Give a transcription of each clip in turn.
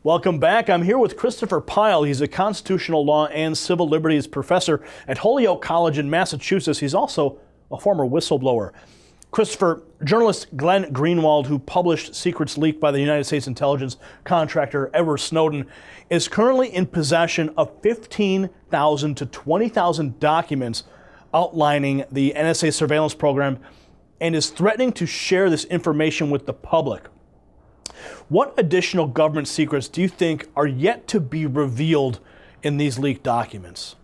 Welcome back. I'm here with Christopher Pyle. He's a constitutional law and civil liberties professor at Holyoke College in Massachusetts. He's also a former whistleblower. Christopher, journalist Glenn Greenwald, who published secrets leaked by the United States intelligence contractor Edward Snowden, is currently in possession of 15,000 to 20,000 documents outlining the NSA surveillance program and is threatening to share this information with the public. What additional government secrets do you think are yet to be revealed in these leaked documents?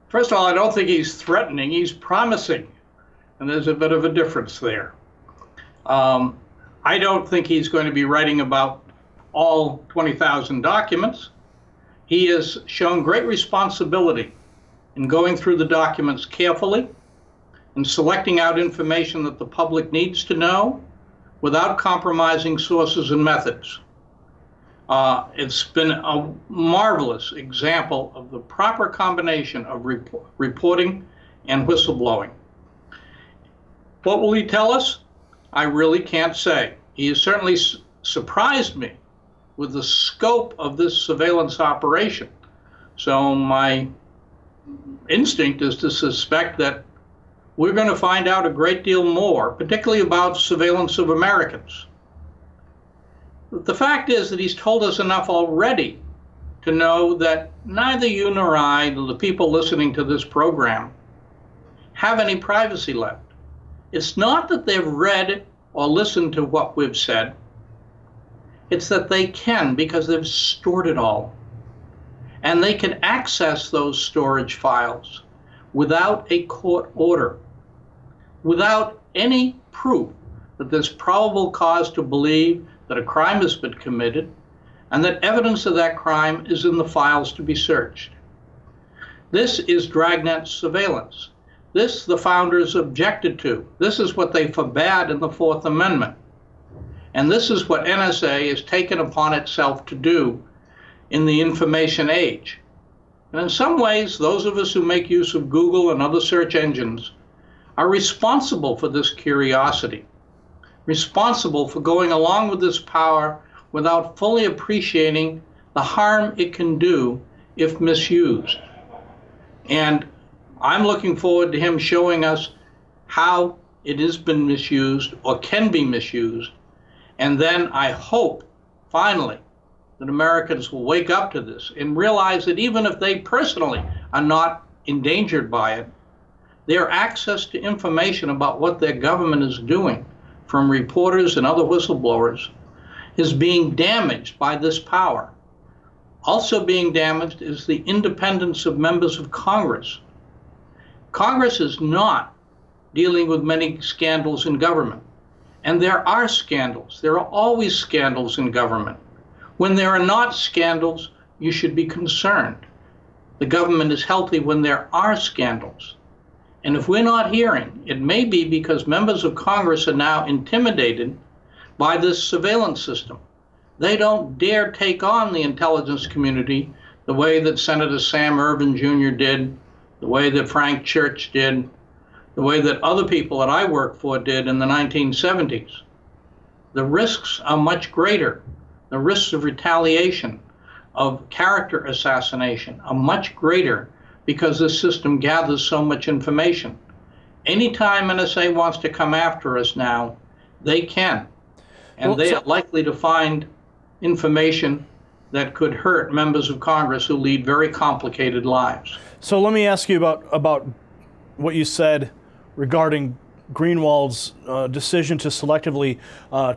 First of all, I don't think he's threatening, he's promising. And there's a bit of a difference there. I don't think he's going to be writing about all 20,000 documents. He has shown great responsibility in going through the documents carefully and selecting out information that the public needs to know without compromising sources and methods. It's been a marvelous example of the proper combination of reporting and whistleblowing. What will he tell us? I really can't say. He has certainly surprised me with the scope of this surveillance operation. So my instinct is to suspect that we're going to find out a great deal more, particularly about surveillance of Americans. The fact is that he's told us enough already to know that neither you nor I, nor the people listening to this program, have any privacy left. It's not that they've read or listened to what we've said. It's that they can, because they've stored it all. And they can access those storage files without a court order, without any proof that there's probable cause to believe that a crime has been committed and that evidence of that crime is in the files to be searched. This is dragnet surveillance. This the founders objected to. This is what they forbade in the Fourth Amendment. And this is what NSA has taken upon itself to do in the information age. And in some ways, those of us who make use of Google and other search engines are responsible for this curiosity, responsible for going along with this power without fully appreciating the harm it can do if misused. And I'm looking forward to him showing us how it has been misused or can be misused. And then I hope, finally, that Americans will wake up to this and realize that even if they personally are not endangered by it, their access to information about what their government is doing from reporters and other whistleblowers is being damaged by this power. Also being damaged is the independence of members of Congress. Congress is not dealing with many scandals in government. And there are scandals. There are always scandals in government. When there are not scandals, you should be concerned. The government is healthy when there are scandals. And if we're not hearing, it may be because members of Congress are now intimidated by this surveillance system. They don't dare take on the intelligence community the way that Senator Sam Ervin Jr. did, the way that Frank Church did, the way that other people that I worked for did in the 1970s. The risks are much greater. The risks of retaliation, of character assassination are much greater because this system gathers so much information. Anytime NSA wants to come after us now, they can. And they are likely to find information that could hurt members of Congress who lead very complicated lives. So let me ask you about what you said regarding Greenwald's decision to selectively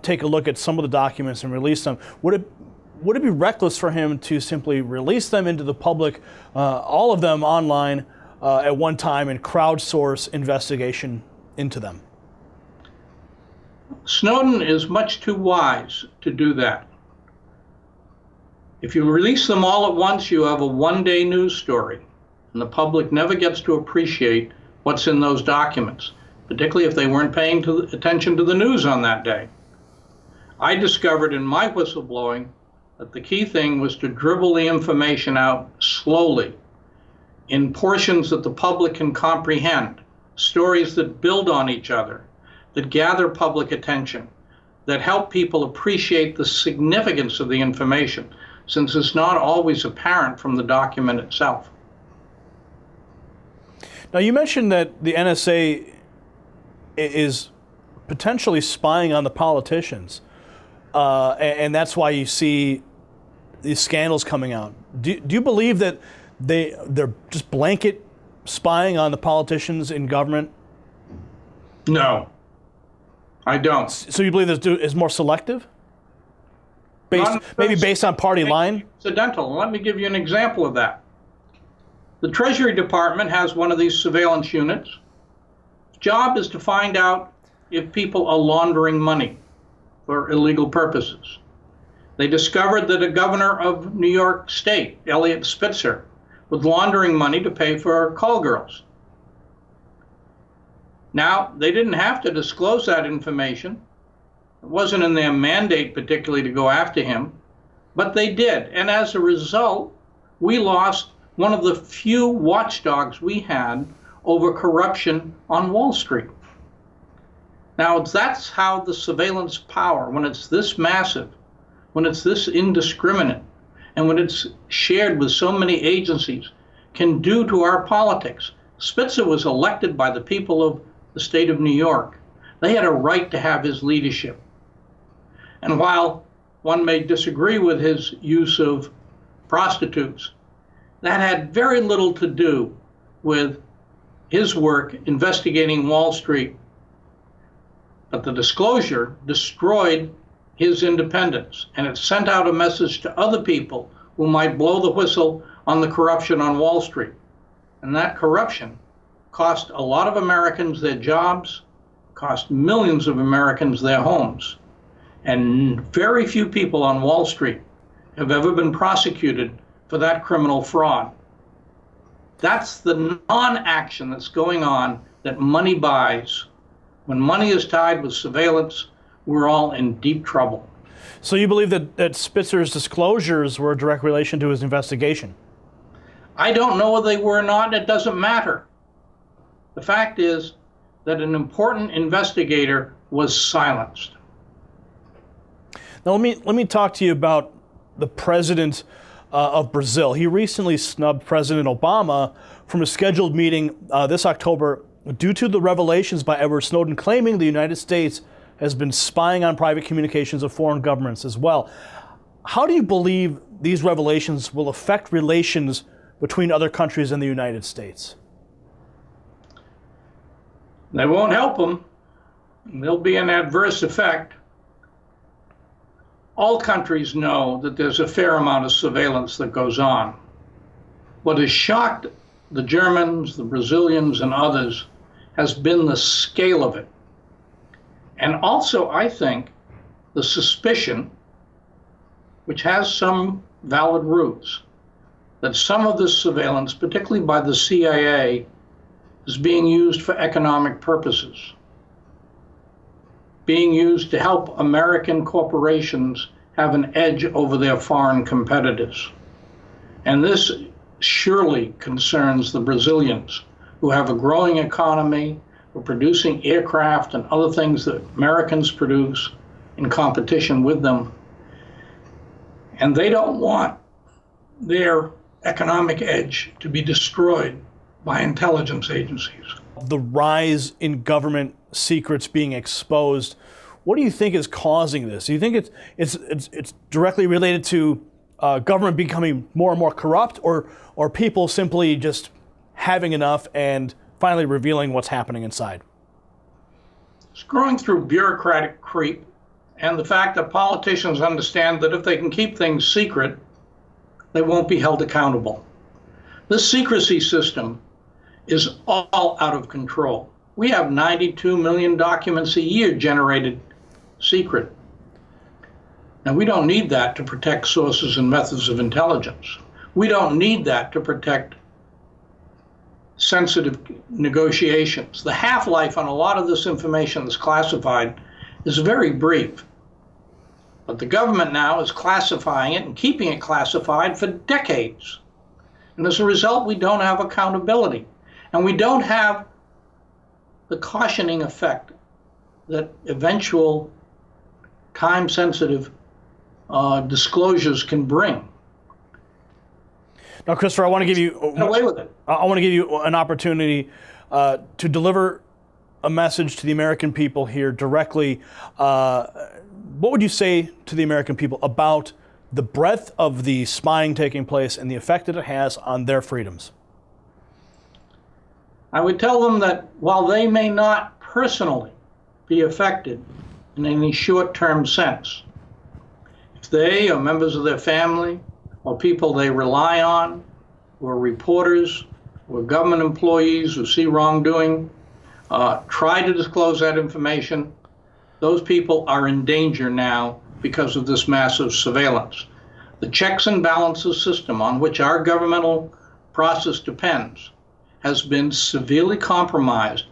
take a look at some of the documents and release them. Would it be reckless for him to simply release them into the public, all of them online at one time, and crowdsource investigation into them? Snowden is much too wise to do that. If you release them all at once, you have a one-day news story, and the public never gets to appreciate what's in those documents, particularly if they weren't paying attention to the news on that day. I discovered in my whistleblowing that the key thing was to dribble the information out slowly in portions that the public can comprehend, stories that build on each other, that gather public attention, that help people appreciate the significance of the information, since it's not always apparent from the document itself. Now, you mentioned that the NSA is potentially spying on the politicians, and that's why you see these scandals coming out. Do you believe that they're just blanket spying on the politicians in government? No, I don't. So you believe this is more selective? Maybe based on party line? Incidental. Let me give you an example of that. The Treasury Department has one of these surveillance units. Its job is to find out if people are laundering money for illegal purposes. They discovered that a governor of New York State, Eliot Spitzer, was laundering money to pay for call girls. Now, they didn't have to disclose that information. It wasn't in their mandate particularly to go after him, but they did. And as a result, we lost one of the few watchdogs we had over corruption on Wall Street. Now, that's how the surveillance power, when it's this massive, when it's this indiscriminate, and when it's shared with so many agencies, can do to our politics. Spitzer was elected by the people of the state of New York. They had a right to have his leadership. And while one may disagree with his use of prostitutes, that had very little to do with his work investigating Wall Street. But the disclosure destroyed his independence, and it sent out a message to other people who might blow the whistle on the corruption on Wall Street. And that corruption cost a lot of Americans their jobs, cost millions of Americans their homes. And very few people on Wall Street have ever been prosecuted for that criminal fraud. That's the non-action that's going on that money buys. When money is tied with surveillance, we're all in deep trouble. So you believe that Spitzer's disclosures were a direct relation to his investigation? I don't know whether they were or not. It doesn't matter. The fact is that an important investigator was silenced. Now let me talk to you about the president of Brazil. He recently snubbed President Obama from a scheduled meeting this October due to the revelations by Edward Snowden claiming the United States has been spying on private communications of foreign governments as well. How do you believe these revelations will affect relations between other countries and the United States? They won't help them. There'll be an adverse effect. All countries know that there's a fair amount of surveillance that goes on. What has shocked the Germans, the Brazilians, and others has been the scale of it. And also, I think, the suspicion, which has some valid roots, that some of this surveillance, particularly by the CIA, is being used for economic purposes, being used to help American corporations have an edge over their foreign competitors. And this surely concerns the Brazilians, who have a growing economy, who are producing aircraft and other things that Americans produce in competition with them. And they don't want their economic edge to be destroyed by intelligence agencies. The rise in government secrets being exposed, what do you think is causing this? Do you think it's directly related to government becoming more and more corrupt, or people simply just having enough and finally revealing what's happening inside? It's growing through bureaucratic creep and the fact that politicians understand that if they can keep things secret, they won't be held accountable. This secrecy system is all out of control. We have 92 million documents a year generated secret. Now, we don't need that to protect sources and methods of intelligence. We don't need that to protect sensitive negotiations. The half-life on a lot of this information that's classified is very brief. But the government now is classifying it and keeping it classified for decades. And as a result, we don't have accountability. And we don't have the cautioning effect that eventual time-sensitive disclosures can bring. Now, Christopher, I want to give you Get away with it. I want to give you an opportunity to deliver a message to the American people here directly. What would you say to the American people about the breadth of the spying taking place and the effect that it has on their freedoms? I would tell them that while they may not personally be affected in any short-term sense, if they or members of their family or people they rely on, or reporters, or government employees who see wrongdoing, try to disclose that information, those people are in danger now because of this massive surveillance. The checks and balances system on which our governmental process depends has been severely compromised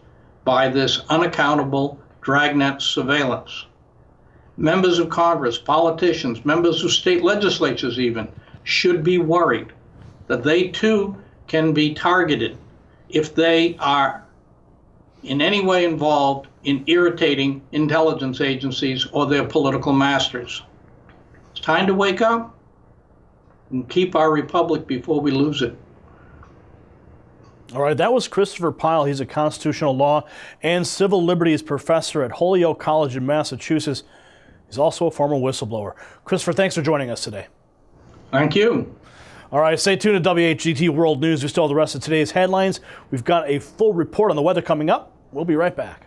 by this unaccountable dragnet surveillance. Members of Congress, politicians, members of state legislatures even, should be worried that they too can be targeted if they are in any way involved in irritating intelligence agencies or their political masters. It's time to wake up and keep our republic before we lose it. All right, that was Christopher Pyle. He's a constitutional law and civil liberties professor at Holyoke College in Massachusetts. He's also a former whistleblower. Christopher, thanks for joining us today. Thank you. All right, stay tuned to WHGT World News. We still have the rest of today's headlines. We've got a full report on the weather coming up. We'll be right back.